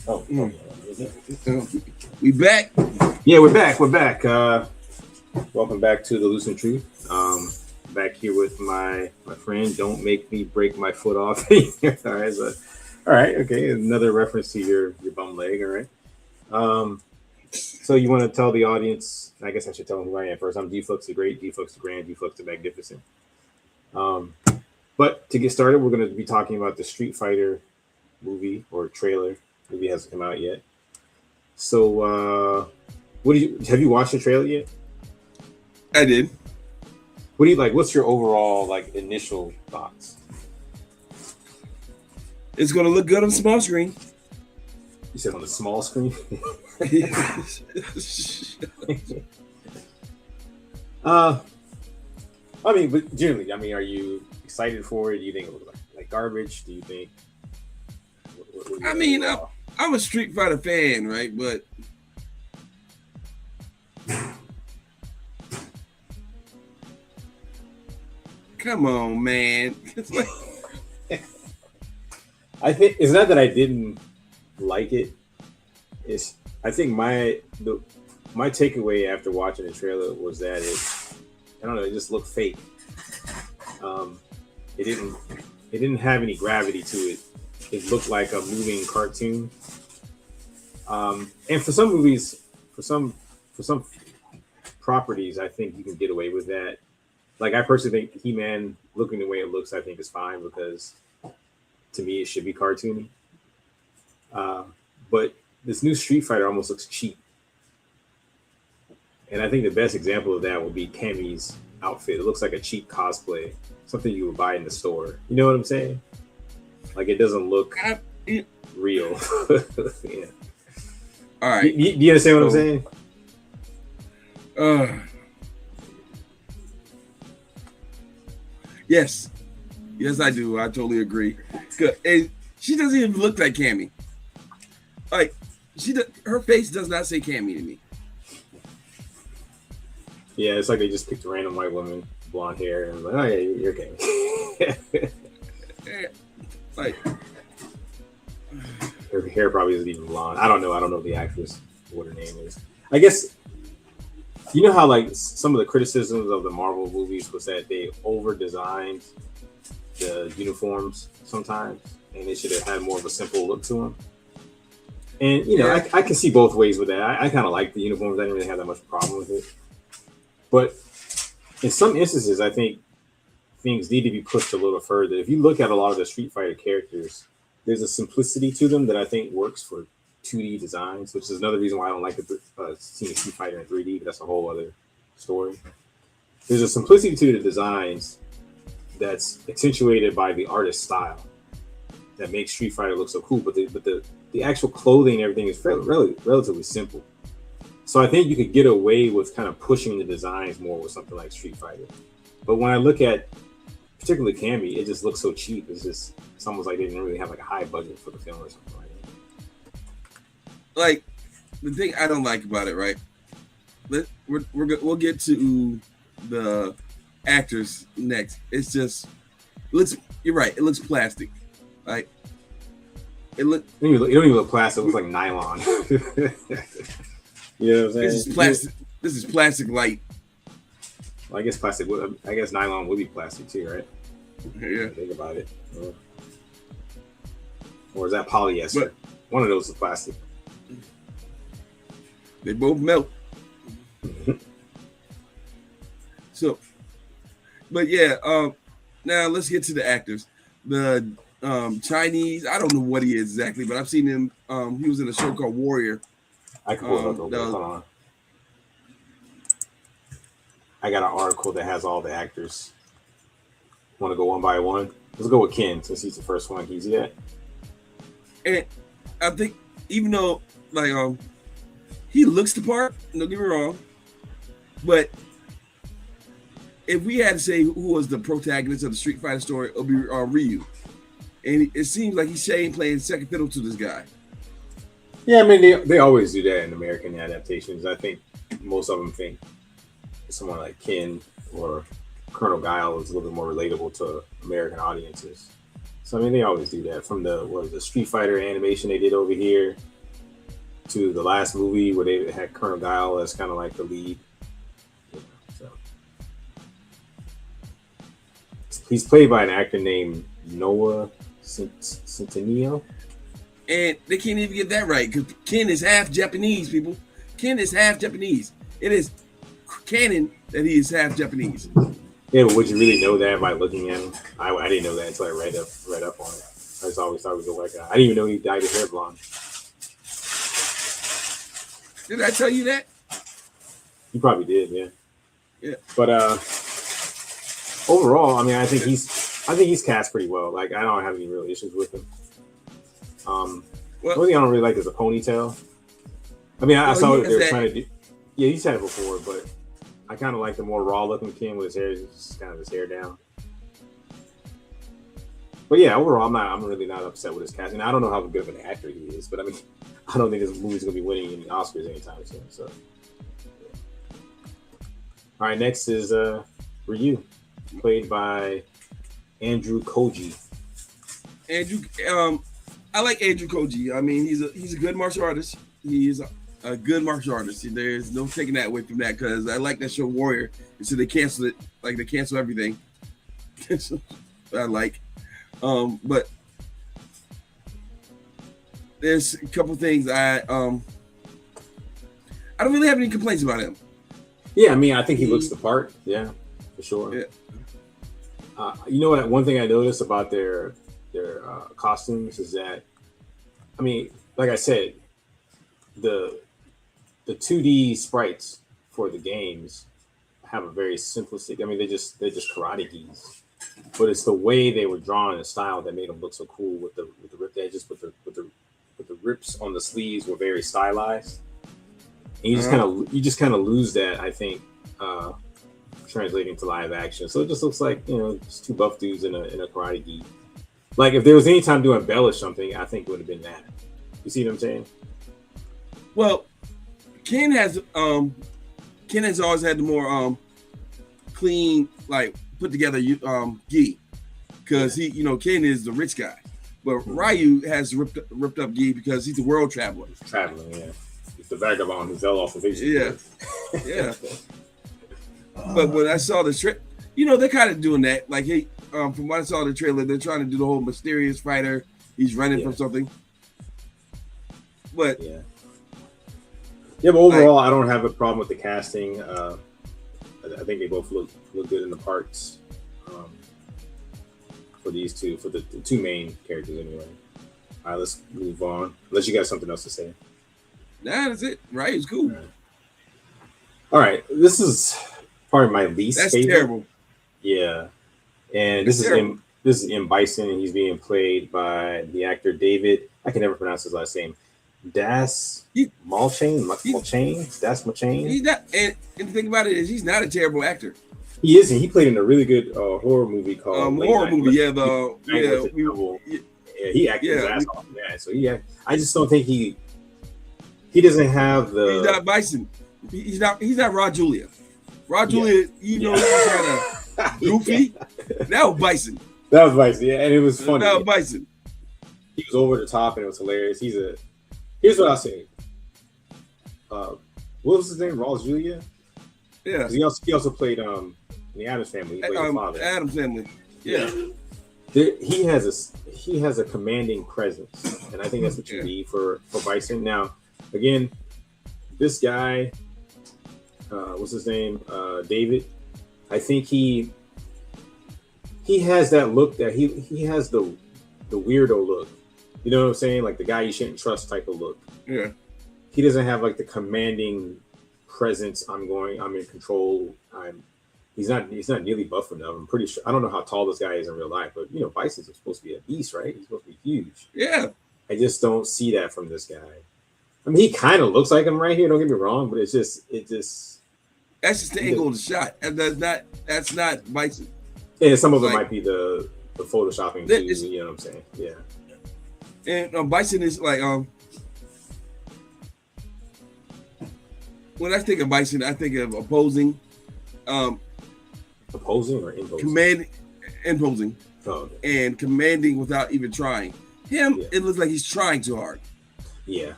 Oh, we back. Yeah, we're back. We're back. Welcome back to the Lucent Truth. Back here with my friend. Don't make me break my foot off. All right, okay. Another reference to your bum leg. All right. So you want to tell the audience? I guess I should tell them who I am first. I'm D-Flux the Great, D-Flux the Grand, D-Flux the Magnificent. But to get started, we're going to be talking about the Street Fighter movie or trailer. Movie hasn't come out yet. So, have you watched the trailer yet? I did. What do you like? What's your overall initial thoughts? It's gonna look good on small screen. You said on the small screen. I mean, but generally, are you excited for it? Do you think it looks like garbage? Do you think? I'm a Street Fighter fan, right? But come on, man. I think it's not that I didn't like it. I think my takeaway after watching the trailer was that it just looked fake. It didn't have any gravity to it. It looked like a moving cartoon. And for some movies, for some properties, I think you can get away with that. Like, I personally think He-Man, looking the way it looks, I think is fine because to me it should be cartoony. But this new Street Fighter almost looks cheap. And I think the best example of that would be Cammy's outfit. It looks like a cheap cosplay, something you would buy in the store. You know what I'm saying? Like, it doesn't look real. Yeah. All right. Do you understand what I'm saying? Yes, I do. I totally agree. Good. And she doesn't even look like Cammy. Like, her face does not say Cammy to me. Yeah, it's like they just picked a random white woman, blonde hair, and like, oh yeah, you're Cammy. Like, her hair probably isn't even blonde. I don't know the actress, what her name is. I guess, you know how some of the criticisms of the Marvel movies was that they over-designed the uniforms sometimes, and they should have had more of a simple look to them. And I can see both ways with that. I kind of like the uniforms. I didn't really have that much problem with it. But in some instances, I think things need to be pushed a little further. If you look at a lot of the Street Fighter characters, there's a simplicity to them that I think works for 2D designs, which is another reason why I don't like seeing Street Fighter in 3D, but that's a whole other story. There's a simplicity to the designs that's accentuated by the artist's style that makes Street Fighter look so cool, but the actual clothing and everything is relatively simple. So I think you could get away with kind of pushing the designs more with something like Street Fighter. But when I look at particularly Cammy, it just looks so cheap. It's almost like they didn't really have a high budget for the film or something like that. Like, the thing I don't like about it, right? We'll get to the actors next. It's just you're right. It looks plastic. Like, it don't even look plastic. It looks like nylon. You know what I'm saying? This is plastic. This is plastic light. Well, I guess plastic. I guess nylon would be plastic too, right? Yeah. Think about it. Yeah. Or is that polyester? One of those is plastic. They both melt. So, but yeah. Now let's get to the actors. The Chinese. I don't know what he is exactly, but I've seen him. He was in a show called Warrior. I can pull it up. Hold on. I got an article that has all the actors. Want to go one by one? Let's go with Ken since he's the first one. He's yet. And I think even though he looks the part, don't get me wrong, but if we had to say who was the protagonist of the Street Fighter story, it would be Ryu. And it seems like he's playing second fiddle to this guy. Yeah, I mean, they always do that in American adaptations. I think most of them think someone like Ken or Colonel Guile is a little bit more relatable to American audiences. So I mean, they always do that. From the Street Fighter animation they did over here to the last movie where they had Colonel Guile as kind of like the lead. You know, so he's played by an actor named Noah Centineo. And they can't even get that right because Ken is half Japanese, people. Ken is half Japanese. It is canon that he is half Japanese. Yeah, but would you really know that by looking at him? I didn't know that until I read up on it. I just always thought he was a white guy. I didn't even know he dyed his hair blonde. Did I tell you that? You probably did, yeah. Yeah. But overall, I mean, I think he's cast pretty well. Like, I don't have any real issues with him. The only thing I don't really like is a ponytail. I mean, I saw what they were trying to do. Yeah, he's had it before, but I kind of like the more raw looking Ken with his hair, just kind of his hair down. But yeah, overall, I'm really not upset with his casting. I don't know how good of an actor he is, but I mean, I don't think this movie's gonna be winning any Oscars anytime soon. So, yeah. All right, next is Ryu, played by Andrew Koji. I like Andrew Koji. I mean, he's a good martial artist. He is a good martial artist. There's no taking that away from that because I like that show Warrior. And so they cancel it, like they cancel everything. I like. But there's a couple things I don't really have any complaints about him. Yeah, I mean, I think he looks the part. Yeah, for sure. Yeah. You know what? One thing I noticed about their costumes is that, I mean, like I said, the 2D sprites for the games have a very simplistic. I mean, they're just karate gis, but it's the way they were drawn and style that made them look so cool with the ripped edges, with the rips on the sleeves were very stylized. And you just kind of lose that, I think, translating to live action. So it just looks like, you know, just two buff dudes in a karate gi. Like if there was any time to embellish something, I think it would have been that. You see what I'm saying? Well, Ken has always had the more clean, like put together gi, because he, you know, Ken is the rich guy, but Ryu has ripped up gi because he's the world traveler. He's traveling, yeah. He's the vagabond who fell off the face. Yeah, yeah. But when I saw the trailer, you know, they're kind of doing that. Like, hey, from what I saw in the trailer, they're trying to do the whole mysterious fighter. He's running from something. But yeah, but overall, I don't have a problem with the casting. I think they both look good in the parts for these two, for the two main characters anyway. All right, let's move on. Unless you got something else to say. Nah, that's it. Right, it's cool. All right, this is probably my least favorite. That's terrible. Yeah, and this is M. Bison, and he's being played by the actor David. I can never pronounce his last name. Malchain. He's not, and the thing about it is, he's not a terrible actor. He isn't. He played in a really good horror movie called horror movie. He acted his ass off in that. So I just don't think he doesn't have the. He's not Bison. He's not Raw Julia. Raw Julia, you know, he's kind of goofy. That was Bison. That was Bison, yeah, and it was funny. That was Bison. He was over the top, and it was hilarious. Here's what I'll say. What was his name? Raw Julia. Yeah. He also played in the Addams Family. He played the father. Addams Family. Yeah. He has a commanding presence, and I think that's what you need for Bison. Now, again, this guy, what's his name? David. I think he has that look that he has the weirdo look. You know what I'm saying? Like the guy you shouldn't trust type of look. Yeah. He doesn't have like the commanding presence. I'm in control. He's not nearly buff enough. I'm pretty sure. I don't know how tall this guy is in real life, but you know, Bison's supposed to be a beast, right? He's supposed to be huge. Yeah. I just don't see that from this guy. I mean, he kind of looks like him right here. Don't get me wrong, but it's just. That's just the angle of the shot, and that's not Bison. Yeah, some of it might be the photoshopping too. You know what I'm saying? Yeah. And Bison is like when I think of Bison, I think of opposing. Opposing or imposing? Imposing. Oh, and commanding without even trying. Him, it looks like he's trying too hard. Yeah.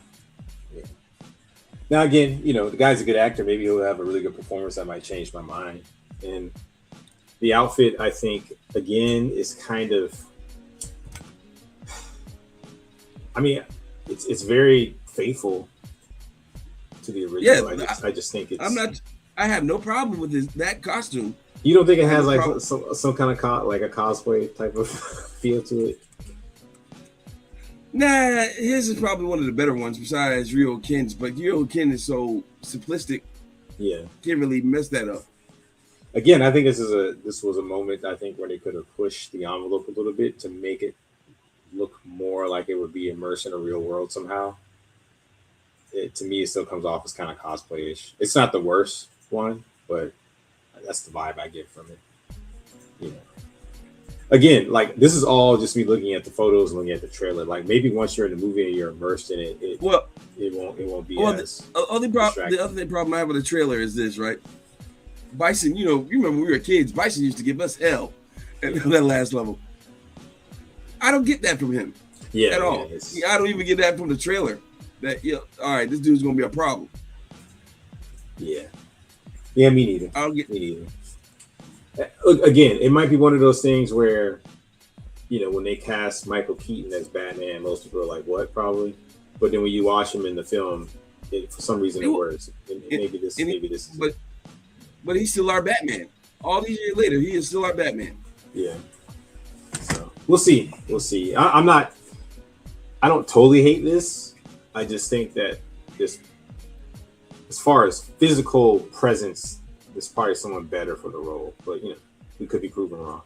Now again, the guy's a good actor. Maybe he'll have a really good performance that might change my mind. And the outfit, I think, again, is kind of. I mean, it's very faithful to the original. Yeah, I just think it's. I have no problem with that costume. You don't think it has like some kind of like a cosplay type of feel to it? Nah, his is probably one of the better ones besides Ryo Ken's, but Ryo Ken is so simplistic. Yeah, can't really mess that up. Again, I think this was a moment I think where they could have pushed the envelope a little bit to make it look more like it would be immersed in a real world somehow. To me, it still comes off as kind of cosplay-ish. It's not the worst one, but that's the vibe I get from it. Again, like this is all just me looking at the photos and looking at the trailer. Like maybe once you're in the movie and you're immersed in it, it won't be as. The other problem I have with the trailer is this, right? Bison, you remember when we were kids, Bison used to give us hell at that last level. I don't get that from him at all. I don't even get that from the trailer. That all right, this dude's gonna be a problem. Yeah, me neither. Me neither. Again, it might be one of those things where, when they cast Michael Keaton as Batman, most people are like, "What?" Probably, but then when you watch him in the film, for some reason it works. Maybe this. But he's still our Batman. All these years later, he is still our Batman. Yeah. So we'll see. I don't totally hate this. I just think that this, as far as physical presence, there's probably someone better for the role. But we could be proven wrong.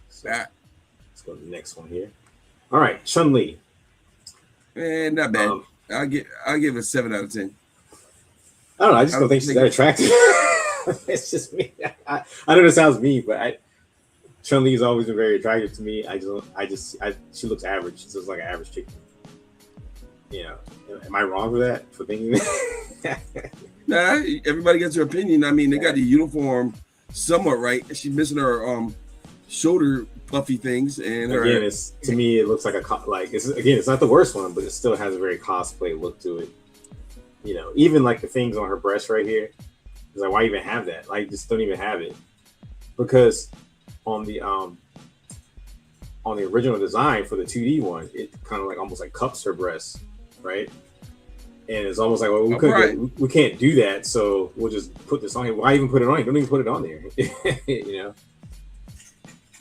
So, let's go to the next one here. All right, Chun-Li. Man, not bad. I'll give it a 7 out of 10. I don't know. I just don't think she's that attractive. It's just me. I know it sounds mean, but Chun-Li has always been very attractive to me. She looks average. She looks like an average chick. Am I wrong for that? For thinking that? Nah, everybody gets their opinion. I mean, they got the uniform somewhat right. She's missing her shoulder puffy things, and her. Again, to me, it looks like it's not the worst one, but it still has a very cosplay look to it. Even like the things on her breast right here. It's like, why even have that? Like, just don't even have it, because on the original design for the 2D one, it kind of like almost like cups her breast, right? And it's almost like, well, we can't do that, so we'll just put this on here. Why even put it on here? Don't even put it on there.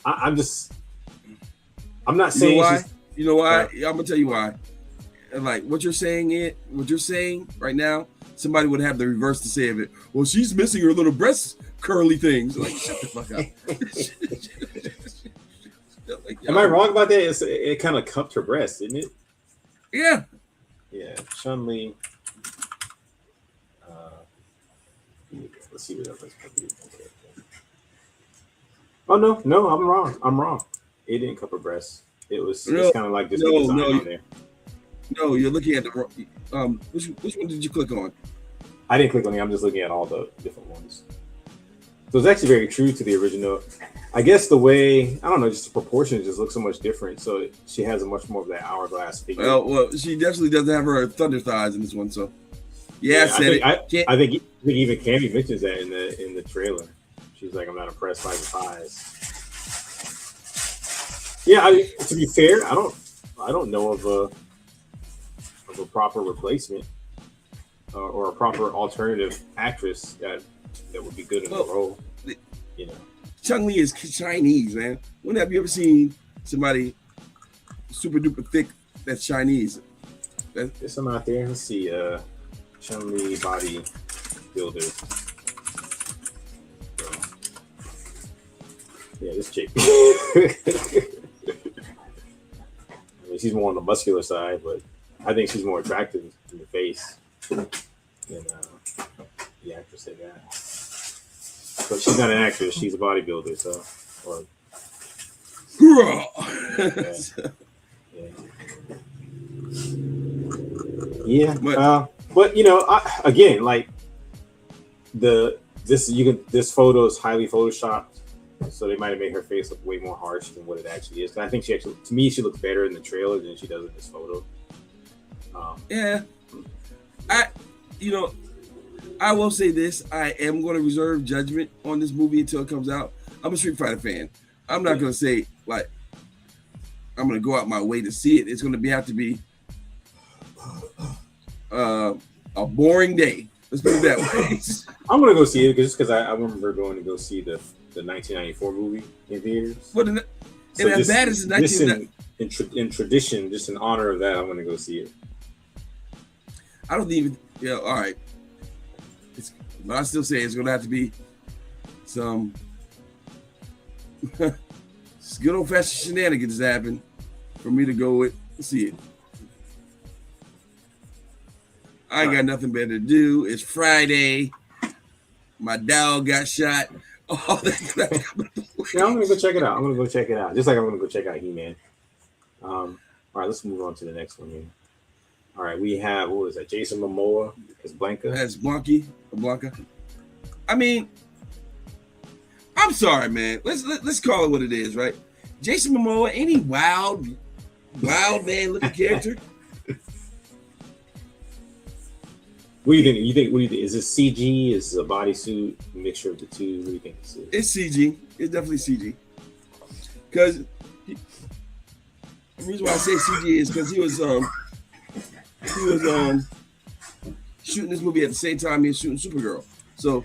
I'm not saying why. You know why? I'm gonna tell you why. Like what you're saying right now, somebody would have the reverse to say of it. Well, she's missing her little breast curly things. Like, shut the fuck up. Am I wrong about that? It kind of cupped her breast, didn't it? Yeah. Yeah, Chun-Li. Let's see what else. Okay. Oh no, I'm wrong. It didn't cup her breast. It's kind of like this design on there. No, you're looking at the which one did you click on? I didn't click on it. I'm just looking at all the different ones. So it's actually very true to the original. I guess the way, I don't know, just the proportions just look so much different. So she has a much more of that hourglass figure. Well, she definitely doesn't have her thunder thighs in this one. So I think even Cammy mentions that in the trailer. She's like, I'm not impressed by the thighs. Yeah, to be fair, I don't know of a proper replacement or a proper alternative actress that would be good in the role. Chun-Li is Chinese, man. When have you ever seen somebody super duper thick that's Chinese? There's some out there. Let's see. Chun-Li body builder. Yeah, this chick. I mean, she's more on the muscular side, but I think she's more attractive in the face than the actress they got. But she's not an actress; she's a bodybuilder. So, but again, like this photo is highly photoshopped. So they might have made her face look way more harsh than what it actually is. And I think she actually, to me, she looks better in the trailer than she does in this photo. Yeah, you know, I will say this: I am going to reserve judgment on this movie until it comes out. I'm a Street Fighter fan. I'm not going to say like I'm going to go out my way to see it. It's going to have to be a boring day. Let's put it that way. I'm going to go see it just because I remember going to go see the 1994 movie in theaters. But and as bad as the 1994 in tradition, just in honor of that, I'm going to go see it. I don't even. Yeah, all right. But I still say it's going to have to be some good old fashioned shenanigans happen for me to go see it. I ain't got nothing better to do. It's Friday. My dog got shot. All that. Yeah, I'm gonna go check it out. Just like I'm gonna go check out He-Man. All right, let's move on to the next one here. All right, we have, what was that? Jason Momoa as Blanca. As Blanca. I mean, I'm sorry, man. Let's call it what it is, right? Jason Momoa, any wild man looking character. What do you think? Is this CG? Is this a bodysuit? A mixture of the two? What do you think this is? It's CG. It's definitely CG. Because the reason why I say CG is because he was shooting this movie at the same time he was shooting Supergirl. So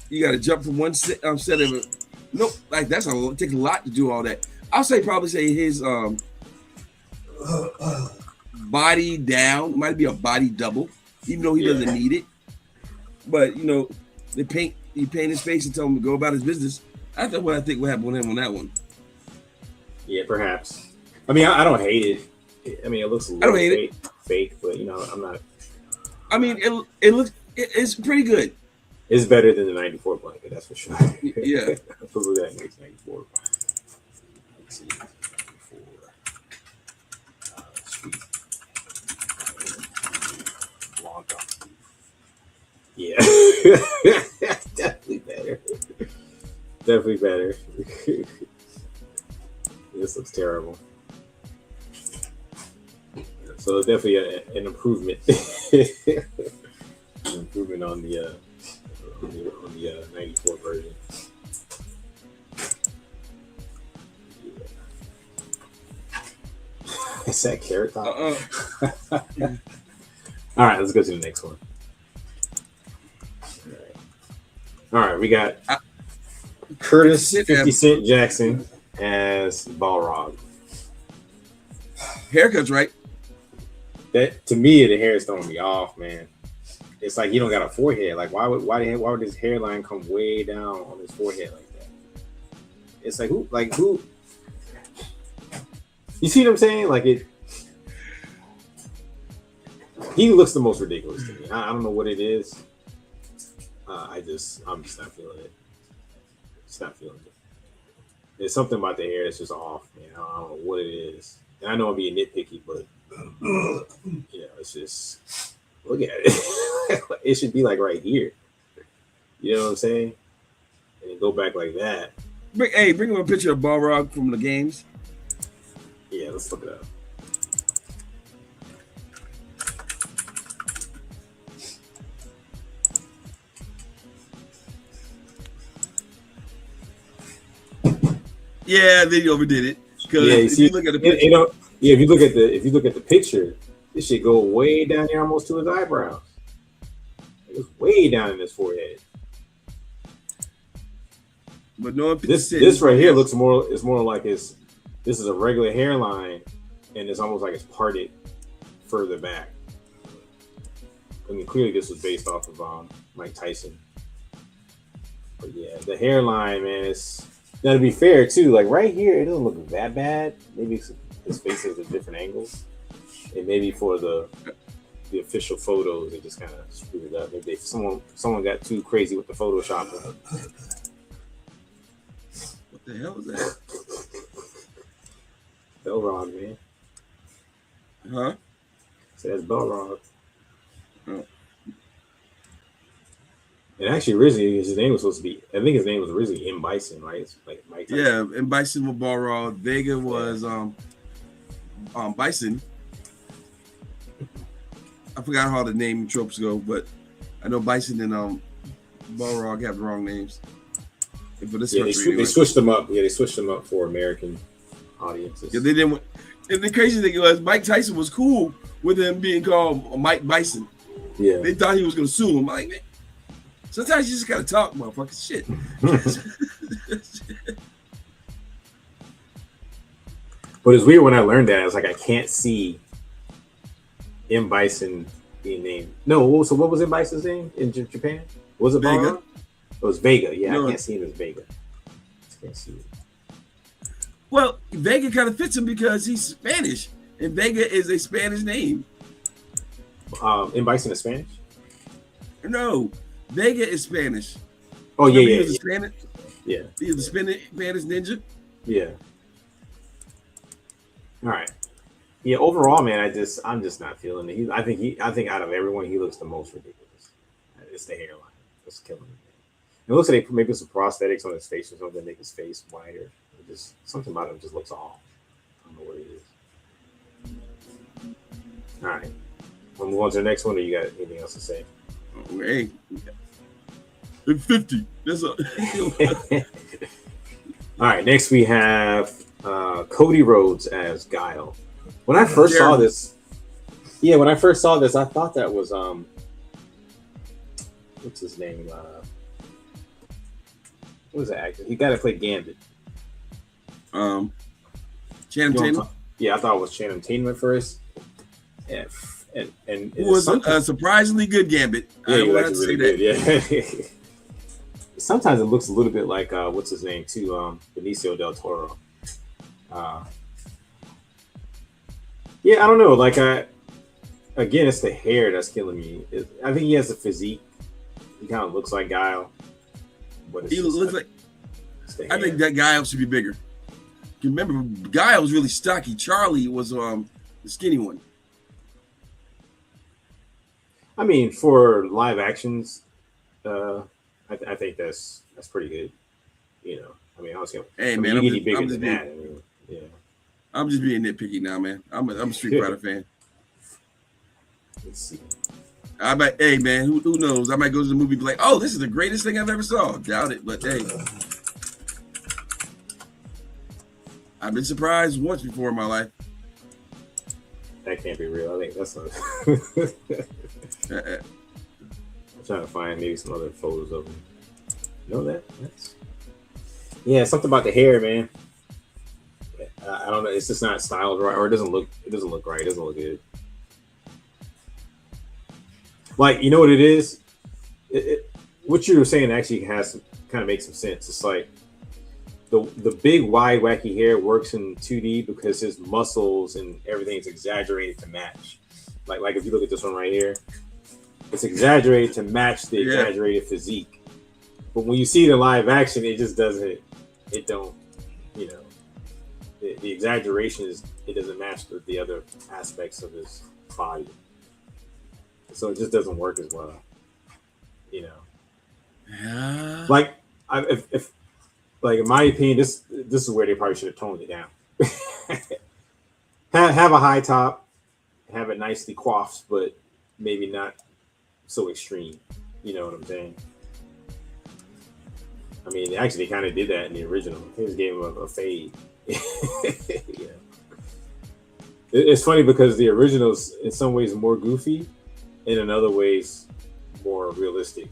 you got to jump from one set of it. Nope, like that's take a lot to do all that. I'll probably say his body down might be a body double, even though he doesn't need it. But he paint his face and tell him to go about his business. That's what I think will happen with him on that one. Yeah, perhaps. I mean, I don't hate it. I mean, it looks a little fake, but I'm not. I mean, it's pretty good. It's better than the 94 blanket, that's for sure. Yeah. Let's look at that next 94. Let's see. 94. Long time. Yeah. Definitely better. This looks terrible. So definitely an improvement. An improvement on the 94 version. Is that Carrot Top? All right, let's go to the next one. All right, we got Curtis 50 Cent Jackson as Balrog. Haircut's right. That, to me, the hair is throwing me off, man. It's like he don't got a forehead. Like why would his hairline come way down on his forehead like that? It's like who? You see what I'm saying? Like it. He looks the most ridiculous to me. I don't know what it is. I'm just not feeling it. Just not feeling it. There's something about the hair that's just off, man. I don't know what it is. And I know I'm being nitpicky, but it's just look at it. It should be like right here. You know what I'm saying? And then go back like that. Bring him a picture of Balrog from the games. Yeah, let's look it up. Yeah, then you overdid it. Because if you look at the picture, if you look at the picture, this should go way down there, almost to his eyebrows. It's way down in his forehead. But no, this right here looks more. It's more like this is a regular hairline, and it's almost like it's parted further back. I mean, clearly this was based off of Mike Tyson. But yeah, the hairline, man, is. Now, to be fair, too, like right here, it doesn't look that bad. Maybe his face is at different angles. And maybe for the official photos, they just kind of screwed it up. Maybe someone got too crazy with the Photoshop. What the hell is that? Balrog, man. Huh? So that's Balrog. Oh. And actually, originally his name was supposed to be. I think his name was originally M Bison, right? It's like Mike Tyson. Yeah, and Bison was Balrog. Vega was Bison. I forgot how the name tropes go, but I know Bison and Balrog have the wrong names. For this yeah, they switched them up. Yeah, they switched them up for American audiences. Yeah, they didn't. And the crazy thing was, Mike Tyson was cool with him being called Mike Bison. Yeah, they thought he was going to sue him. Like, man, sometimes you just got to talk, motherfucker. Shit. But it's weird when I learned that. I was like, I can't see M Bison being named. No, so what was M Bison's name in Japan? Was it Vega? Balrog? It was Vega. Yeah, No. I can't see him as Vega. I can't see it. Well, Vega kind of fits him because he's Spanish, and Vega is a Spanish name. M Bison is Spanish? No, Vega is Spanish. Oh, Remember yeah. He was a Spanish. Yeah. He was a Spanish ninja. Yeah. All right. Yeah. Overall, man, I'm just not feeling it. I think out of everyone, he looks the most ridiculous. It's the hairline. It's killing me. It looks like they maybe some prosthetics on his face or something, make his face wider. Just something about him just looks off. I don't know what it is. All right. We'll move on to the next one, or you got anything else to say? Oh, hey, 50. That's all. All right. Next, we have Cody Rhodes as Guile. When I first saw this, I thought that was what's his name? What was the actor? He got to play Gambit. Channing Tatum. Yeah, I thought it was Channing Tatum at first. And Who was a surprisingly good Gambit. Yeah, I want to say that. Yeah. Sometimes it looks a little bit like what's his name too, Benicio del Toro. Yeah, I don't know. Like again, it's the hair that's killing me. I think he has a physique. He kind of looks like Guile. But He looks like. I think that Guile should be bigger. Remember, Guile was really stocky. Charlie was the skinny one. I mean, for live actions, I think that's pretty good. You know, I mean, honestly, hey man, I'm bigger just than being, that. I mean, yeah. I'm just being nitpicky now, man. I'm a Street Fighter fan. Let's see. Hey man, who knows? I might go to the movie and be like, oh, this is the greatest thing I've ever saw. Doubt it, but hey. I've been surprised once before in my life. That can't be real. I think that's not. I'm trying to find maybe some other photos of him. That's something about the hair, man. I don't know. It's just not styled right, or it doesn't look right. It doesn't look good. Like, you know what it is? What you were saying actually kind of makes some sense. It's like the big, wide, wacky hair works in 2D because his muscles and everything's exaggerated to match. Like if you look at this one right here, it's exaggerated to match the exaggerated physique. But when you see it in live action, it just doesn't. It don't. You know, the exaggeration it doesn't match the other aspects of his body. So it just doesn't work as well. You know. Yeah. Like if in my opinion, this is where they probably should have toned it down. have a high top, have it nicely coiffed, but maybe not so extreme. You know what I'm saying? I mean, actually, they kind of did that in the original. They just gave him a fade. Yeah. It's funny because the original's in some ways more goofy, and in other ways more realistic.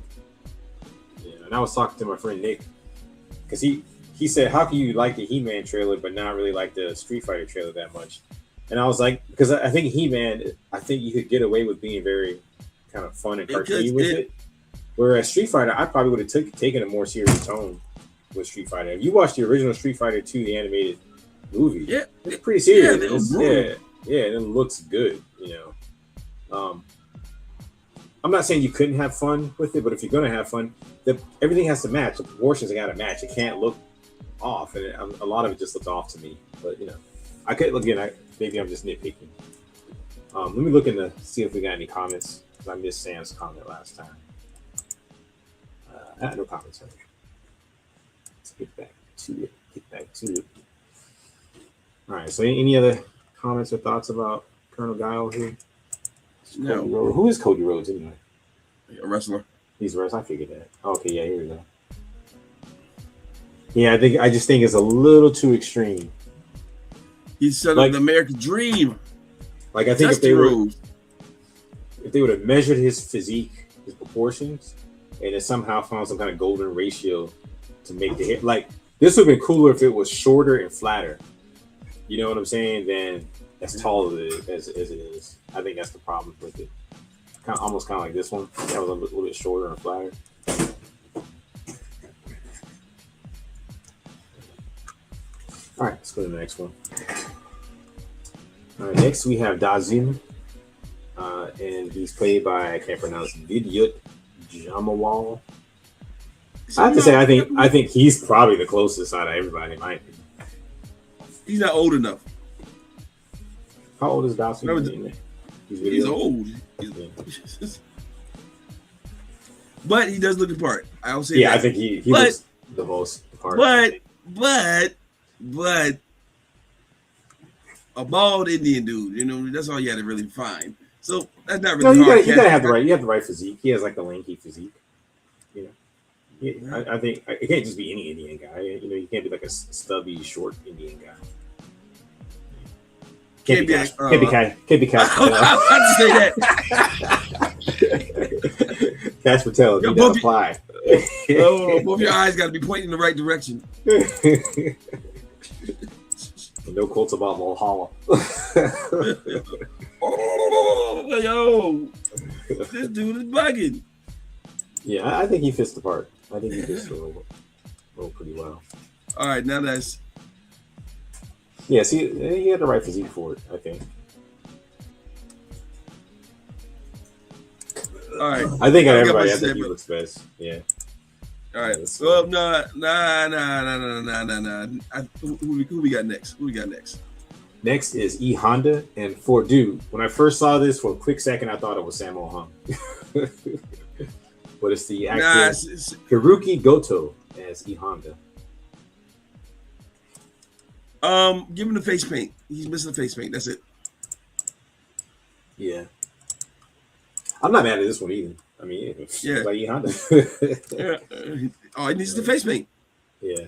Yeah. And I was talking to my friend Nick, because he said, how can you like the He-Man trailer but not really like the Street Fighter trailer that much? And I was like, because I think He-Man, I think you could get away with being very kind of fun and cartoony with it. Whereas Street Fighter, I probably would have taken a more serious tone with Street Fighter. If you watch the original Street Fighter 2, the animated movie, it's pretty serious. And it looks good, you know. I'm not saying you couldn't have fun with it, but if you're going to have fun, everything has to match. The proportions got to match. It can't look off, and a lot of it just looks off to me. But, you know, I could, again, maybe I'm just nitpicking. Let me look see if we got any comments, because I missed Sam's comment last time. No comments. Let's get back to it. All right. So, any other comments or thoughts about Colonel Guile here? No. Who is Cody Rhodes anyway? A wrestler. He's a wrestler. I figured that. Okay, yeah, here we go. Yeah, I just think it's a little too extreme. He's set up the American dream. Like I think if they would have measured his physique, his proportions, and then somehow found some kind of golden ratio to make the hit, like this would have been cooler if it was shorter and flatter. You know what I'm saying? Than as tall as it is. I think that's the problem with it. Almost kind of like this one. That was a little bit shorter and flatter. All right, let's go to the next one. All right, next we have Dazim, and he's played by, I can't pronounce, Vidyut Jamawal. I have to say, I think he's probably the closest out of everybody, in my opinion. He's not old enough. How old is Dazim? He's old. But he does look the part. I'll say that. I think he looks the most the part. But a bald Indian dude, you know, that's all you had to really find. So that's not really hard. You gotta have the right. You have the right physique. He has like the lanky physique. You know, I think it can't just be any Indian guy. You know, you can't be like a stubby, short Indian guy. Can't be Cash. I was about to say that. Cash Patel, you gotta apply. Both your eyes got to be pointing in the right direction. No quotes about Mulholland. Yo, this dude is bugging. Yeah, I think he fits the part. I think he fits the role pretty well. All right, now that's. Yeah, see, he had the right physique for it, I think. All right. I think everybody, I think he looks best. Yeah. All right. Well, nah. Who we got next? Next is E Honda, and for dude, when I first saw this for a quick second, I thought it was Sammo Hung. But it's the actor Hiroki Goto as E Honda. Give him the face paint. He's missing the face paint. That's it. Yeah. I'm not mad at this one either. I mean, it's like E Honda. Oh, he needs the face paint. Yeah.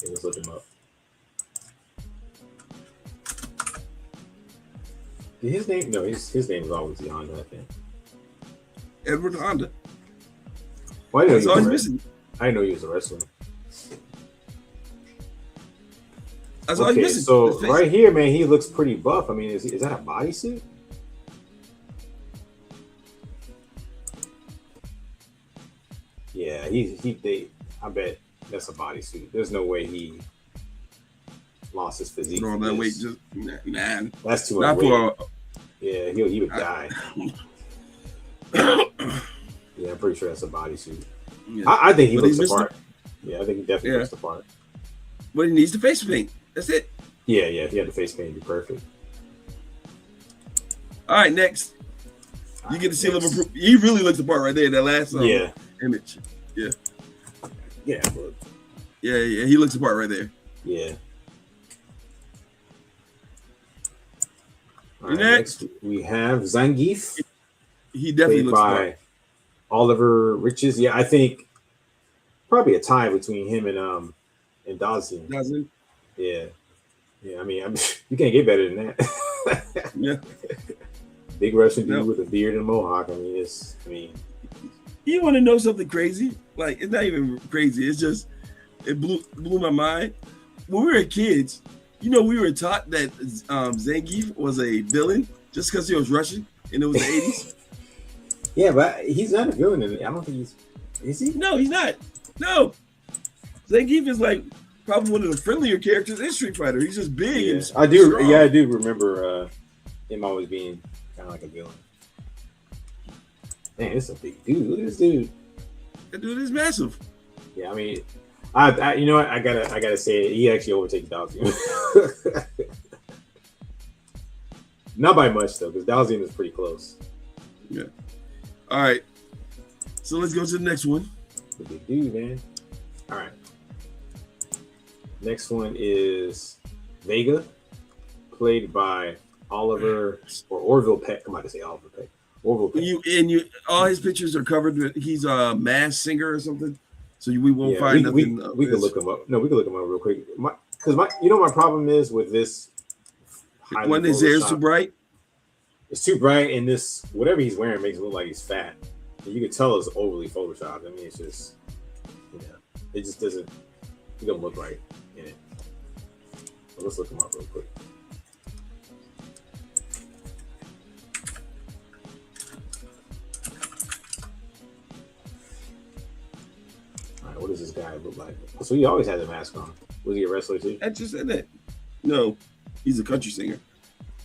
Let's look him up. His name? No, his name is always E Honda, I think. Edward Honda. Well, I didn't know he was a wrestler. That's all he's missing. So right here, man, he looks pretty buff. I mean, is that a bodysuit? Yeah, I bet that's a bodysuit. There's no way he lost his physique. No, that weight just man. That's too much weight. Yeah, he would die. Yeah, I'm pretty sure that's a bodysuit. Yeah. I think he looks the part. Yeah, I think he definitely looks the part. But he needs the face paint. That's it. Yeah, if he had the face paint, it'd be perfect. All right, next. You get to see him. He really looks the part right there in that last image. Yeah. Yeah, but... yeah. He looks the part right there. Yeah. All right, next we have Zangief. He definitely looks by the part. Oliver Riches. Yeah, I think probably a tie between him and Dazim. Yeah. I mean, you can't get better than that. Yeah. Big Russian dude with a beard and a mohawk. I mean, you want to know something crazy? Like, it's not even crazy. It's just, it blew my mind. When we were kids, you know, we were taught that Zangief was a villain just because he was Russian and it was the 80s. Yeah, but he's not a villain. I don't think is he? No, he's not. No. Zangief is like probably one of the friendlier characters in Street Fighter. He's just big. Yeah. And I do. strong. Yeah, I do remember him always being kind of like a villain. Man, it's a big dude. Look at this dude. That dude is massive. Yeah, I mean, I you know what? I gotta say it. He actually overtakes Dhalsim. Not by much though, because Dhalsim is pretty close. Yeah. All right. So let's go to the next one. What they do, man. All right. Next one is Vega, played by Oliver or Orville Peck. I'm about to say Oliver Peck. Orville Peck. All his pictures are covered with. He's a masked singer or something. So we won't find nothing. We can look him up. No, we can look him up real quick. Because my problem is with this. When his hair's too bright. It's too bright, and this whatever he's wearing makes it look like he's fat. And you can tell it's overly photoshopped. I mean, it's just, it just doesn't. He don't look right in it. But let's look him up real quick. All right, what does this guy look like? So he always has a mask on. Was he a wrestler too? I just said that. No, he's a country singer.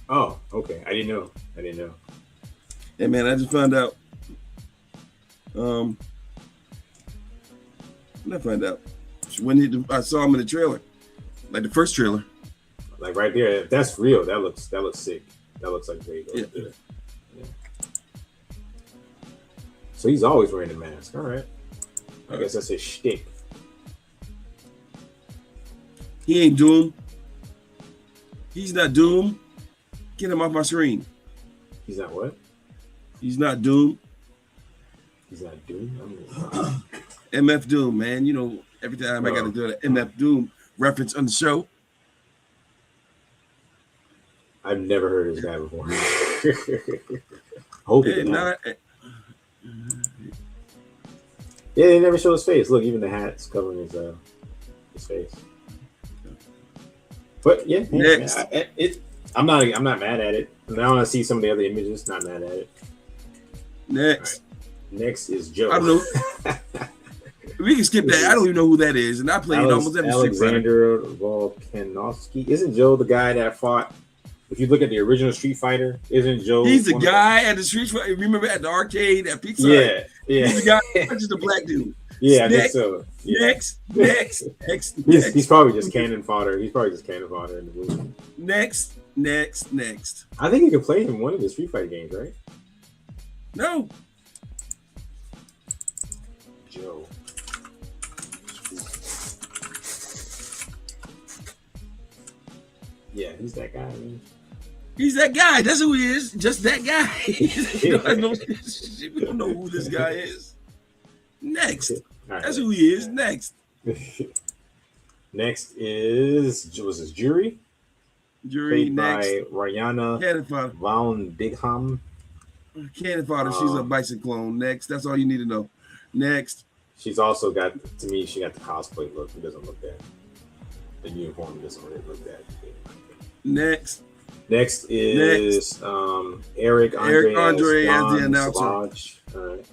Oh, okay. I didn't know. Hey man, I just found out. When I find out when I saw him in the trailer, like the first trailer. Like right there, if that's real, that looks sick. That looks like Vega. Yeah. Yeah. So he's always wearing a mask. All right. I guess that's his shtick. He ain't Doom. He's not Doom. Get him off my screen. He's not what? He's not Doom. He's not Doom? MF Doom, man. You know, every time I got to do an MF Doom reference on the show. I've never heard of this guy before. Hope he not. Yeah, they never show his face. Look, even the hat's covering his face. But yeah, next. I'm not mad at it. Now I see some of the other images, not mad at it. Next. Right. Next is Joe. I don't know. We can skip that. I don't even know who that is. And I played almost every Alexander Volkanovsky. Isn't Joe the guy that fought? If you look at the original Street Fighter, isn't Joe? He's the guy at the Street Fighter. Remember at the arcade at Pizza? Yeah. He's the guy, just a black dude. Yeah, I think so. Yeah. Next. He's probably just cannon fodder. He's probably just cannon fodder in the movie. Next. I think you can play him in one of the Street Fighter games, right? No. Joe. Yeah, he's that guy, man. He's that guy. That's who he is. Just that guy. We don't know who this guy is. Next. Right. That's who he is. Next. Next was his Jury. Jury next. By Rihanna Von Bigham. Cannon fodder. She's a bison clone. Next. That's all you need to know. Next. She's also got, to me, she got the cosplay look. It doesn't look that. The uniform doesn't really look that. Next is Eric Andre as the announcer. All right.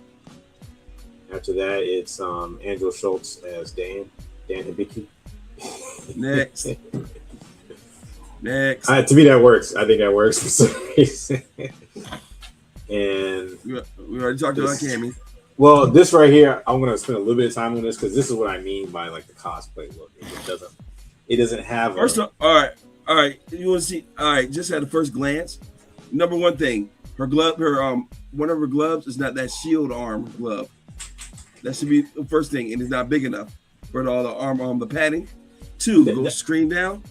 After that, it's Angel Schultz as Dan Hibiki. Next. To me, that works. I think that works for some reason. And we already talked about Cammy. Well, this right here, I'm gonna spend a little bit of time on this because this is what I mean by like the cosplay look. It doesn't have. First of all right. You want to see? All right, just at the first glance, number one thing, her glove, one of her gloves is not that shield arm glove. That should be the first thing, and it's not big enough for all the arm, the padding. Two, go screen down.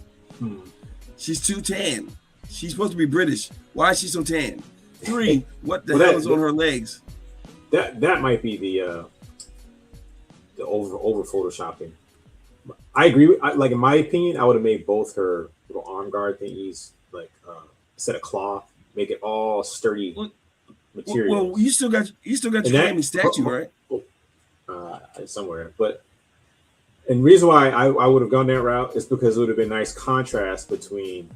She's too tan. She's supposed to be British. Why is she so tan? Three, what the hell is on her legs? That might be the over photoshopping. I agree. Like in my opinion, I would have made both her little arm guard thingies like instead of cloth, make it all sturdy material. Well, you still got your family statue, right? Somewhere, but and the reason why I would have gone that route is because it would have been nice contrast between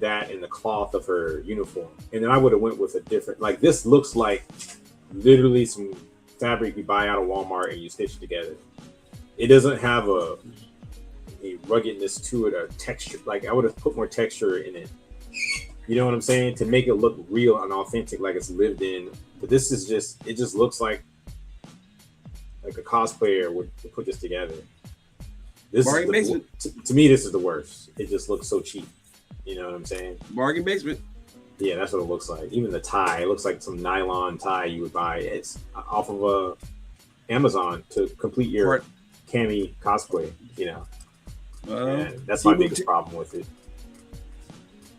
that and the cloth of her uniform, and then I would have went with a different. Like this looks like literally some fabric you buy out of Walmart and you stitch together. It doesn't have a ruggedness to it or texture. Like I would have put more texture in it. You know what I'm saying? To make it look real and authentic, like it's lived in. But this is just, it just looks like a cosplayer would put this together. This Bargain basement. To me, this is the worst. It just looks so cheap. You know what I'm saying? Bargain basement. Yeah, that's what it looks like. Even the tie, it looks like some nylon tie you would buy. It's off of Amazon to complete your Cammy cosplay. You know, and that's my biggest problem with it.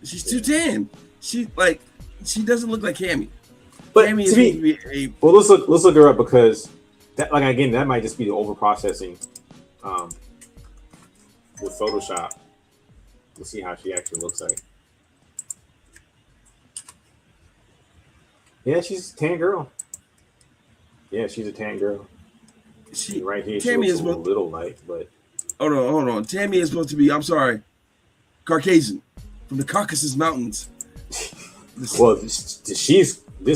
She's too tan. She doesn't look like Cammy. But Cammy to me, well, let's look her up because that, like, again, that might just be the over processing with Photoshop. We'll see how she actually looks like. Yeah, she's a tan girl. Yeah, she's a tan girl. She right here. Tammy she looks a little light, but hold on. Tammy is supposed to be. I'm sorry, Caucasian from the Caucasus Mountains. Well, this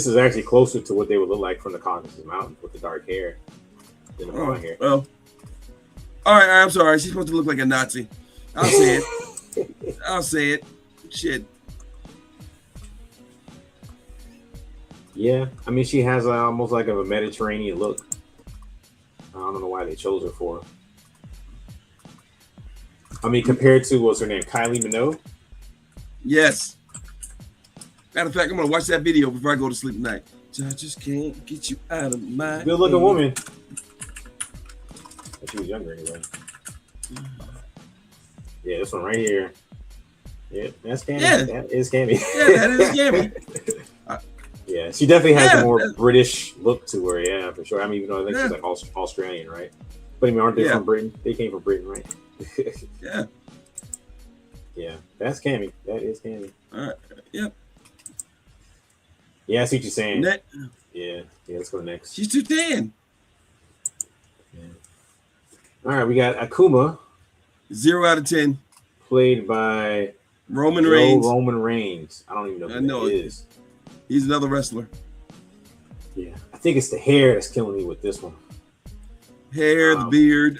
is actually closer to what they would look like from the Caucasus Mountains with the dark hair than the blonde hair. Well, all right. I'm sorry. She's supposed to look like a Nazi. I'll say it. I'll say it. Shit. Yeah, I mean, she has almost like a Mediterranean look. I don't know why they chose her for. I mean, compared to, what's her name, Kylie Minogue? Yes. Matter of fact, I'm going to watch that video before I go to sleep tonight. I just can't get you out of my good looking woman. She was younger anyway. Yeah, this one right here. Yeah, that's Cammy. Yeah. That is Cammy. Yeah, that is Cammy. Yeah, she definitely has a more British look to her. Yeah, for sure. I mean, even though I think she's like Australian, right? But I mean, aren't they from Britain? They came from Britain, right? Yeah. Yeah, that's Cammy. That is Cammy. All right. Yep. Yeah, I see what you're saying. Yeah, let's go next. She's too tan. Yeah. All right, we got Akuma. 0 out of 10. Played by Roman Reigns. Roman Reigns. I don't even know who that is. He's another wrestler. Yeah, I think it's the hair that's killing me with this one. Hair, the beard.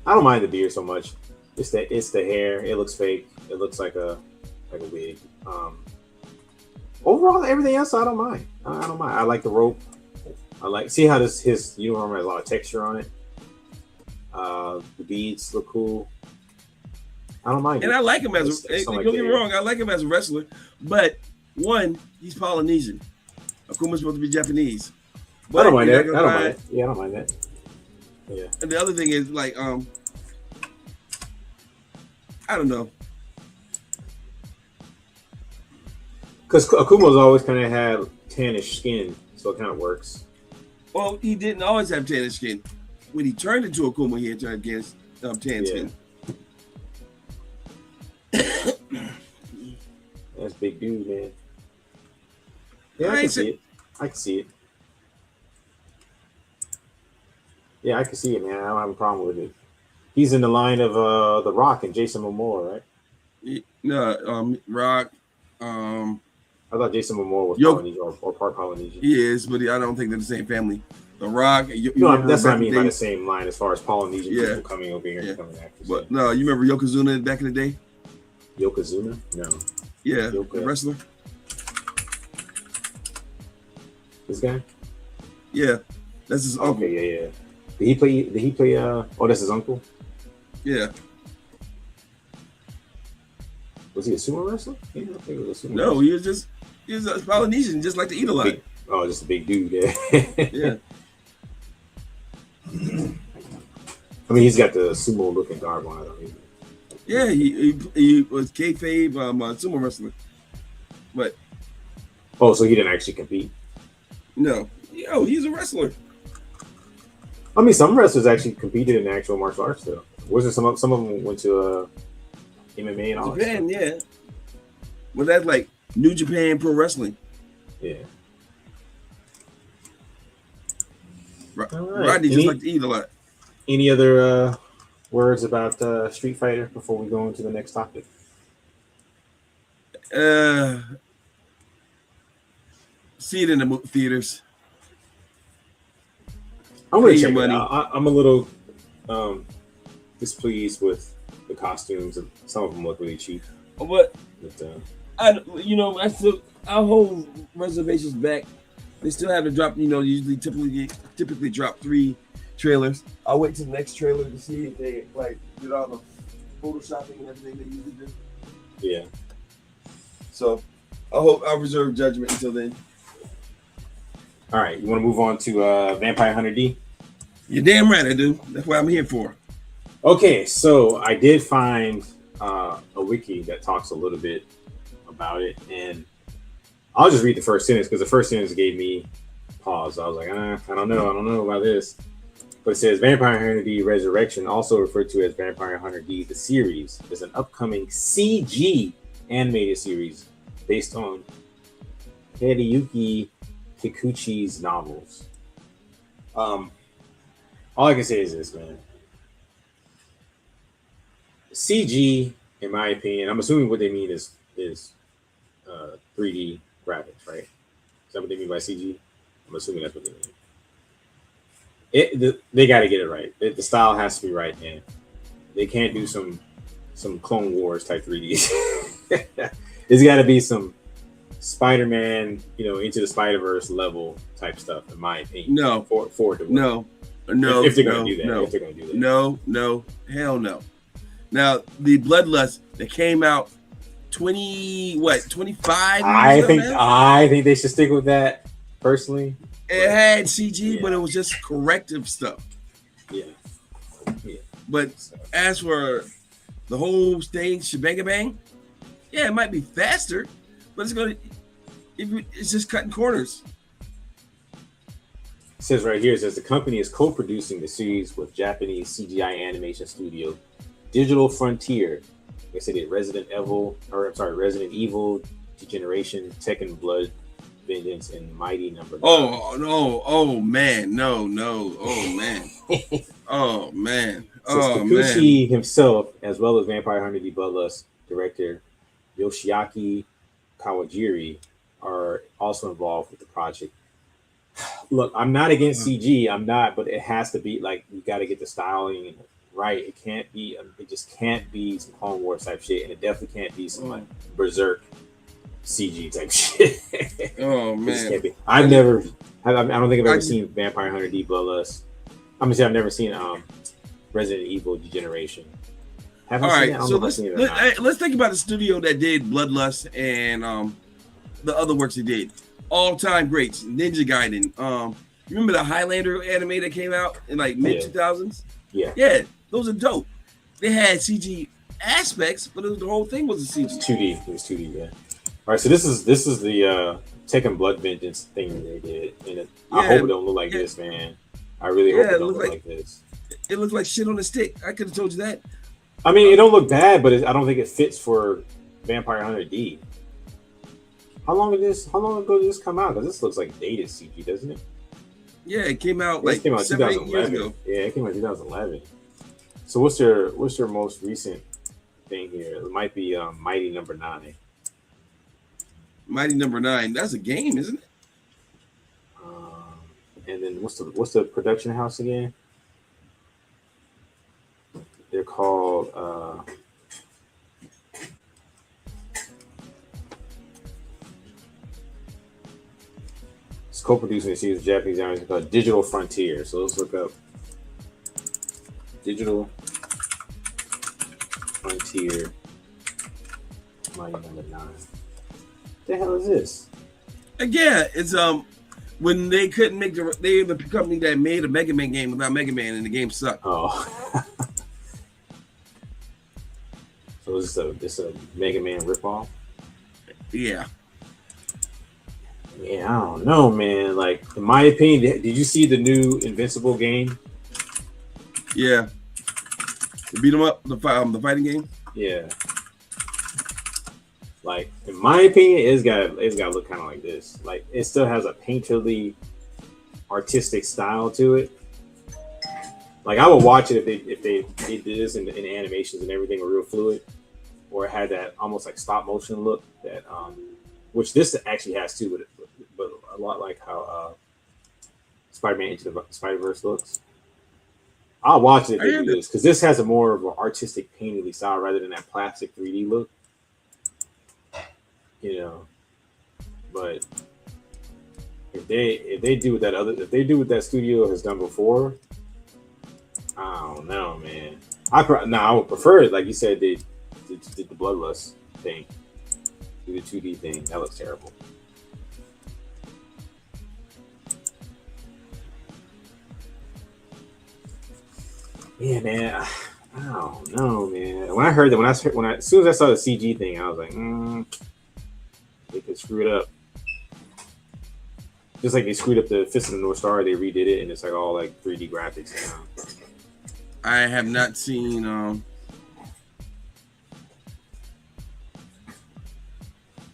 I don't mind the beard so much. It's the hair. It looks fake. It looks like a wig. Overall, everything else I don't mind. I don't mind. I like the rope. See how his uniform has a lot of texture on it. The beads look cool. I don't mind. And I like him as don't get me wrong, I like him as a wrestler, but one, he's Polynesian. Akuma's supposed to be Japanese. But I don't mind that. I don't mind. Yeah, I don't mind that. Yeah. And the other thing is like I don't know. Because Akuma's always kind of had tannish skin, so it kind of works. Well, he didn't always have tannish skin. When he turned into Akuma, he had tan skin. That's big dude, man. Yeah, I can see it. I can see it. Yeah, I can see it, man. I don't have a problem with it. He's in the line of The Rock and Jason Momoa, right? No, Rock. I thought Jason Momoa was Polynesian or part Polynesian. He is, but I don't think they're the same family. The Rock. That's what I mean by the same line as far as Polynesian people coming over here and becoming actors. But no, you remember Yokozuna back in the day? Yokozuna? No. Yeah, the wrestler. This guy? Yeah, that's his uncle. Okay, yeah. Did he play? Oh, that's his uncle. Yeah. Was he a sumo wrestler? Yeah, I think he was a sumo. No, wrestler. he was a Polynesian, just like to eat a lot. Just a big dude. Yeah. Yeah. I mean, he's got the sumo looking garb on. I don't even. Yeah, he was kayfabe sumo wrestler, but so he didn't actually compete. No, he's a wrestler. I mean, some wrestlers actually competed in actual martial arts, though. Was there some of them went to MMA and all Japan? Yeah. Well, that's like New Japan Pro Wrestling. Yeah. Rodney just like to eat a lot. Any other words about Street Fighter before we go into the next topic? See it in the theaters. I'm gonna check it out. I'm a little displeased with the costumes, and some of them look really cheap. But I still I'll hold reservations back. They still have to drop. Usually typically drop 3 trailers. I'll wait till the next trailer to see if they did all the photoshopping and everything they usually do. Yeah. So I'll reserve judgment until then. All right, you want to move on to Vampire Hunter D? You're damn right, I do. That's what I'm here for. Okay, so I did find a wiki that talks a little bit about it, and I'll just read the first sentence because the first sentence gave me pause. I was like, I don't know about this. But it says Vampire Hunter D Resurrection, also referred to as Vampire Hunter D the series, is an upcoming CG animated series based on Hideyuki Kikuchi's novels. All I can say is this, man. CG, in my opinion, I'm assuming what they mean is 3D graphics, right? Is that what they mean by CG? I'm assuming that's what they mean. They got to get it right. The style has to be right, man. They can't do some Clone Wars type 3D. There's got to be some Spider-Man, Into the Spider-Verse level type stuff, in my opinion. No. For it to work. No. If they're going to do that. No. If they're going to do that. No. Hell no. Now, the Bloodlust that came out 25? I think they should stick with that, personally. It had CG, but it was just corrective stuff. Yeah. But as for the whole thing, shebang bang, yeah, it might be faster, but it's just cutting corners. It says right here, the company is co-producing the series with Japanese CGI animation studio Digital Frontier. They said it Resident Evil, Degeneration, Tekken Blood Vengeance, and Mighty Number 9. Oh man, no, oh man, oh man. So Kikuchi himself, as well as Vampire Hunter D Bloodlust director Yoshiaki Kawajiri, are also involved with the project. Look, I'm not against CG. I'm not, but it has to be like you got to get the styling right. It can't be. It just can't be some Clone Wars type shit, and it definitely can't be some like Berserk CG type shit. Oh man, can't be. I don't think I've ever seen Vampire Hunter D Bloodlust. I'm gonna say I've never seen Resident Evil Degeneration. All right, so let's think about the studio that did Bloodlust and the other works they did. All-time greats, Ninja Gaiden. Remember the Highlander anime that came out in like mid 2000s? Yeah, those are dope. They had CG aspects, but the whole thing was a CG. 2D. It was 2D. Yeah. All right, so this is the Tekken Blood Vengeance thing they did, and I hope it don't look like this, man. I really hope it don't look like this. It looked like shit on a stick. I could have told you that. I mean, it don't look bad, but I don't think it fits for Vampire Hunter D. How long ago did this come out? Because this looks like dated CG, doesn't it? Yeah, it came out like 7-8 years ago. Yeah, it came out in 2011. So what's your most recent thing here? It might be Mighty Number 9. Mighty Number 9. That's a game, isn't it? And then what's the production house again? They're called it's co-producing a series of Japanese animation called Digital Frontier. So let's look up Digital Frontier Mighty Number 9. What the hell is this? Again, it's when they couldn't make the company that made a Mega Man game without Mega Man and the game sucked. Oh. So it's a Mega Man ripoff? Yeah. Yeah, I don't know, man. Like, in my opinion, did you see the new Invincible game? Yeah. The beat 'em up, the fighting game? Yeah. Like, in my opinion, it's got to look kind of like this. Like, it still has a painterly, artistic style to it. Like, I would watch it if they did this in animations and everything were real fluid, or it had that almost like stop motion look that which this actually has too, but a lot like how Spider-Man Into the Spider-Verse looks. I'll watch it if they do this because this has a more of an artistic painterly style rather than that plastic 3D look. But if they do what that studio has done before, I don't know, man. I would prefer it, like you said, they did the Bloodlust thing, do the 2D thing. That looks terrible. Yeah, man. I don't know, man. When I heard that, as soon as I saw the CG thing, I was like, they could screw it up. Just like they screwed up the Fist of the North Star, they redid it, and it's like all like 3D graphics now. I have not seen.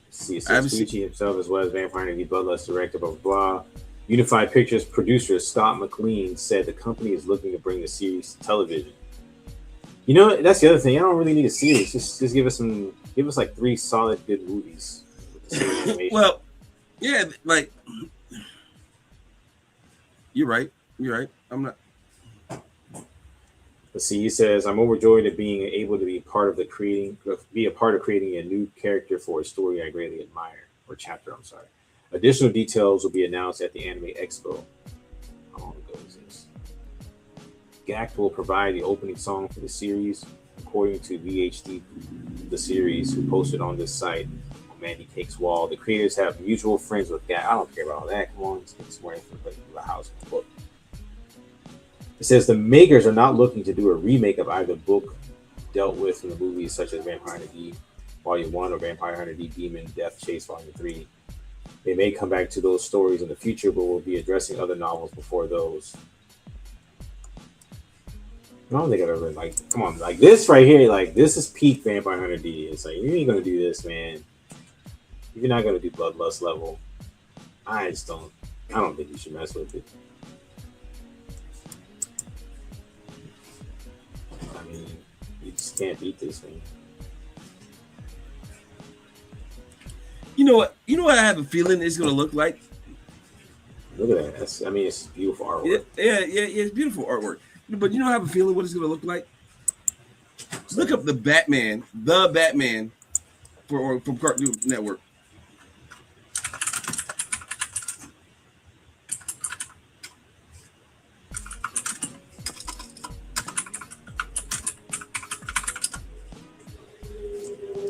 See, it says Gucci himself as well as Vampire Hunter D Bloodlust director, blah, blah, blah. Unified Pictures producer Scott McLean said the company is looking to bring the series to television. You know, that's the other thing. I don't really need a series. Just give us like 3 solid good movies with the same animation. Well, yeah, like you're right. I'm not. Let's see. He says, "I'm overjoyed at being able to be a part of creating a new character for a story I greatly admire, or chapter. I'm sorry. Additional details will be announced at the Anime Expo." How long ago is this? GACT will provide the opening song for the series, according to VHD, the series, who posted on this site on Mandy Cake's wall. The creators have mutual friends with GACT. I don't care about all that. Come on, it's more information about the house book. It says the makers are not looking to do a remake of either book dealt with in the movies such as Vampire Hunter D Volume 1 or Vampire Hunter D Demon Death Chase Volume 3. They may come back to those stories in the future, but will be addressing other novels before those. I don't think I've ever, like, come on, like this right here, like this is peak Vampire Hunter D. It's like, you ain't gonna do this, man. If you're not gonna do Bloodlust level, I don't think you should mess with it. I mean, you just can't beat this, man. You know what? I have a feeling it's gonna look like. Look at that. It's beautiful artwork. Yeah, it's beautiful artwork. But I have a feeling what it's gonna look like. Look up the Batman from Cartoon Network.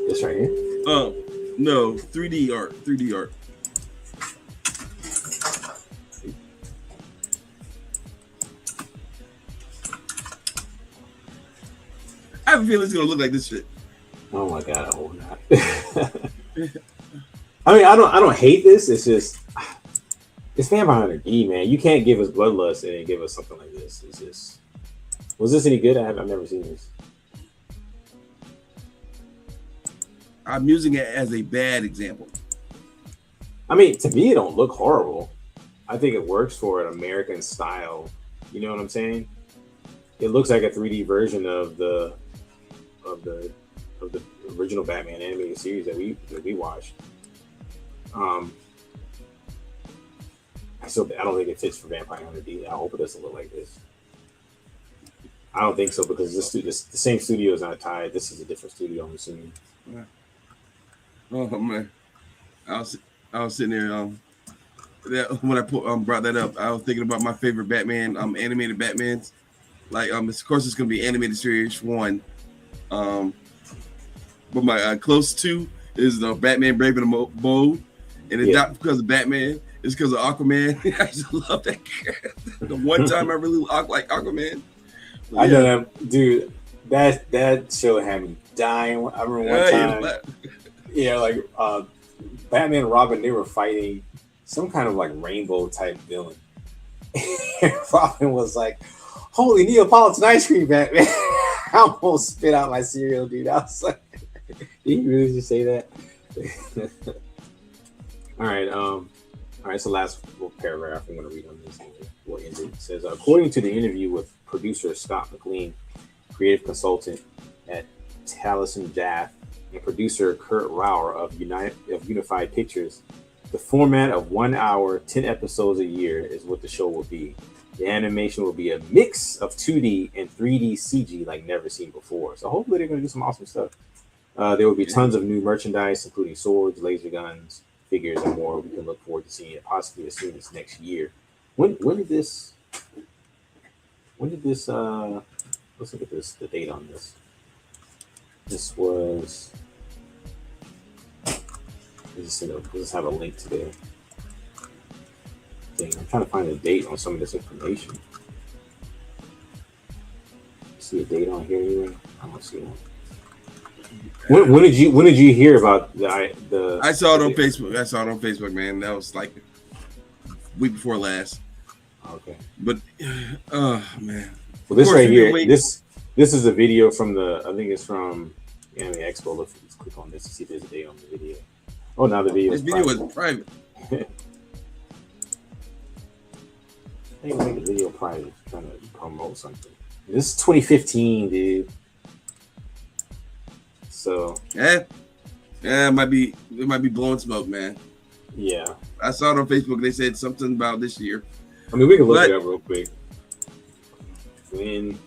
This right here? No, 3D art. I have a feeling it's gonna look like this shit. Oh my god, I hope not. I mean, I don't hate this. It's just it's Vampire Hunter D, man. You can't give us Bloodlust and then give us something like this. It's just, was this any good? I've never seen this. I'm using it as a bad example. I mean, to me, it don't look horrible. I think it works for an American style. You know what I'm saying? It looks like a 3D version of the original Batman animated series that we watched. I don't think it fits for Vampire Hunter D. I hope it doesn't look like this. I don't think so because the same studio is not tied. This is a different studio, I'm assuming. Yeah. Oh man, I was sitting there. When I brought that up, I was thinking about my favorite Batman, animated Batmans. Like, of course, it's gonna be animated series 1. But my close 2 is the Batman Brave and the Bold, and it's not because of Batman. It's because of Aquaman. I just love that character. The one time I really like Aquaman. Yeah. I know that, dude. That show had me dying. I remember one time. Like Batman and Robin, they were fighting some kind of like rainbow type villain. And Robin was like, "Holy Neapolitan ice cream, Batman!" I almost spit out my cereal, dude. I was like, "Did you really just say that?" All right. It's the last little paragraph I'm going to read on this. It says, according to the interview with producer Scott McLean, creative consultant at Taliesin Jaff, and producer Kurt Rauer of Unified Pictures, the format of 1 hour, 10 episodes a year is what the show will be. The animation will be a mix of 2D and 3D CG like never seen before. So hopefully they're going to do some awesome stuff. There will be tons of new merchandise, including swords, laser guns, figures, and more. We can look forward to seeing it possibly as soon as next year. When did this? Let's look at the date on this. This was. Let's just have a link to the thing. I'm trying to find a date on some of this information. See a date on here anyway? I don't see one. When did you hear about the? I saw it on Facebook. Man. That was like week before last. Okay. But oh man. Well, this right here, this is a video from the. I think it's from Anime Expo. Let's click on this to see if there's a date on the video. Oh, now the video. This video was private. They make a video private, trying to promote something. This is 2015, dude. So it might be blowing smoke, man. Yeah, I saw it on Facebook. They said something about this year. I mean, we can look it up real quick. When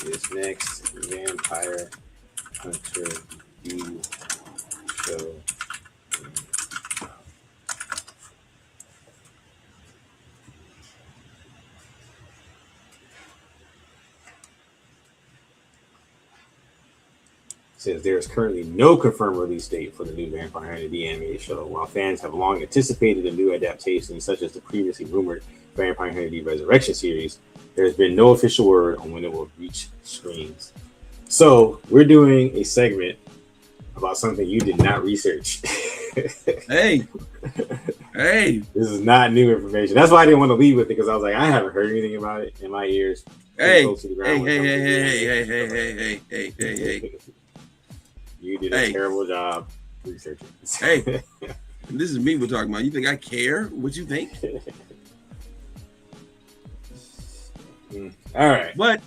is next Vampire Hunter you show? Says there is currently no confirmed release date for the new Vampire Hunter D animated show. While fans have long anticipated a new adaptation, such as the previously rumored Vampire Hunter D Resurrection series, there has been no official word on when it will reach screens. So we're doing a segment about something you did not research. Hey, this is not new information. That's why I didn't want to leave with it, because I was like, I haven't heard anything about it in my ears. Hey. You did a terrible job researching. Hey, this is me we're talking about. You think I care what you think? All right. What?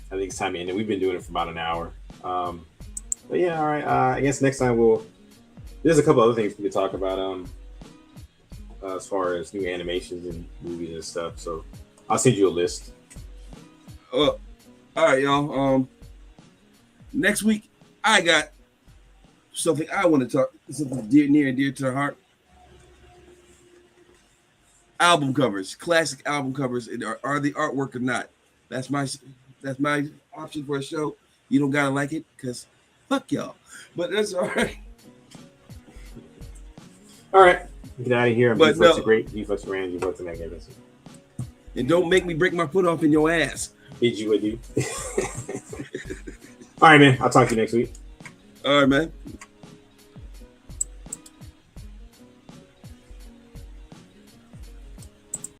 I think it's time to end it. We've been doing it for about an hour. But yeah, all right. I guess next time there's a couple other things we could talk about as far as new animations and movies and stuff. So I'll send you a list. All right, y'all. Next week, I got something I want to talk, something near and dear to the heart. Album covers, classic album covers. Are the artwork or not? That's my option for a show. You don't gotta like it, because fuck y'all. But that's all right. All right, get out of here. But no, great. Deflex Rand, you fucks magnificent. And don't make me break my foot off in your ass. Did you would do? All right, man. I'll talk to you next week. All right, man.